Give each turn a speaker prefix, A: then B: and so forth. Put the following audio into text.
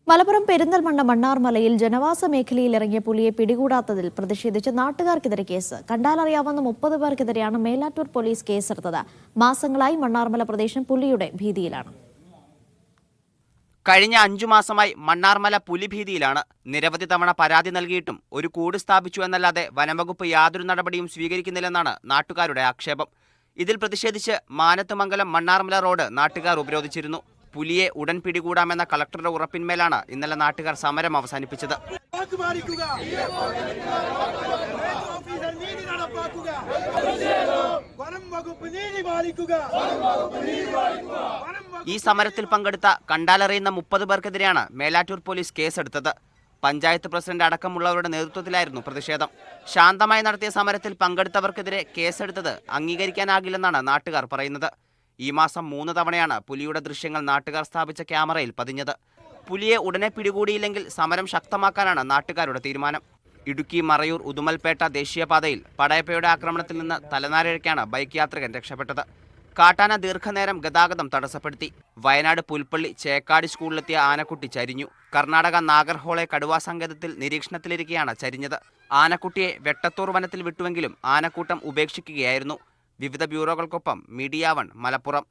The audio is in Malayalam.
A: മലപ്പുറം പെരിന്തൽമണ്ണ മണ്ണാർമലയിൽ ജനവാസ മേഖലയിൽ ഇറങ്ങിയ പുലിയെ പിടികൂടാത്തതിൽ പ്രതിഷേധിച്ച് നാട്ടുകാർക്കെതിരെ കേസ്. കണ്ടാലറിയാവുന്ന 30 പേർക്കെതിരെയാണ് മേലാറ്റൂർ പോലീസ് കേസെടുത്തത്. മാസങ്ങളായി മണ്ണാർമല പ്രദേശം പുലിയുടെ ഭീതിയിലാണ്.
B: കഴിഞ്ഞ 5 മാസമായി മണ്ണാർമല പുലിഭീതിയിലാണ്. നിരവധി തവണ പരാതി നൽകിയിട്ടും ഒരു കൂട് സ്ഥാപിച്ചു എന്നല്ലാതെ വനംവകുപ്പ് യാതൊരു നടപടിയും സ്വീകരിക്കുന്നില്ലെന്നാണ് നാട്ടുകാരുടെ ആക്ഷേപം. ഇതിൽ പ്രതിഷേധിച്ച് മാനത്തുമംഗലം മണ്ണാർമല റോഡ് നാട്ടുകാർ ഉപരോധിച്ചിരുന്നു. പുലിയെ ഉടൻ പിടികൂടാമെന്ന കളക്ടറുടെ ഉറപ്പിന്മേലാണ് ഇന്നലെ നാട്ടുകാർ സമരം അവസാനിപ്പിച്ചത്. ഈ സമരത്തിൽ പങ്കെടുത്ത കണ്ടാലറിയുന്ന 30 പേർക്കെതിരെയാണ് മേലാറ്റൂർ പോലീസ് കേസെടുത്തത്. പഞ്ചായത്ത് പ്രസിഡന്റ് അടക്കമുള്ളവരുടെ നേതൃത്വത്തിലായിരുന്നു പ്രതിഷേധം. ശാന്തമായി നടത്തിയ സമരത്തിൽ പങ്കെടുത്തവർക്കെതിരെ കേസെടുത്തത് അംഗീകരിക്കാനാകില്ലെന്നാണ് നാട്ടുകാർ പറയുന്നത്. ഈ മാസം 3 തവണയാണ് പുലിയുടെ ദൃശ്യങ്ങൾ നാട്ടുകാർ സ്ഥാപിച്ച ക്യാമറയിൽ പതിഞ്ഞത്. പുലിയെ ഉടനെ പിടികൂടിയില്ലെങ്കിൽ സമരം ശക്തമാക്കാനാണ് നാട്ടുകാരുടെ തീരുമാനം. ഇടുക്കി മറയൂർ ഉദുമൽപേട്ട ദേശീയപാതയിൽ പടയപ്പയുടെ ആക്രമണത്തിൽ നിന്ന് തലനാരിഴയ്ക്കാണ് ബൈക്ക് യാത്രികൻ രക്ഷപ്പെട്ടത്. കാട്ടാന ദീർഘനേരം ഗതാഗതം തടസ്സപ്പെടുത്തി. വയനാട് പുൽപ്പള്ളി ചേക്കാടി സ്കൂളിലെത്തിയ ആനക്കുട്ടി ചരിഞ്ഞു. കർണാടക നാഗർഹോളെ കടുവാ സങ്കേതത്തിൽ നിരീക്ഷണത്തിലിരിക്കെയാണ് ചരിഞ്ഞത്. ആനക്കുട്ടിയെ വെട്ടത്തൂർ വനത്തിൽ വിട്ടുവെങ്കിലും ആനക്കൂട്ടം ഉപേക്ഷിക്കുകയായിരുന്നു. വിവിധ ബ്യൂറോകൾക്കൊപ്പം മീഡിയ 1 മലപ്പുറം.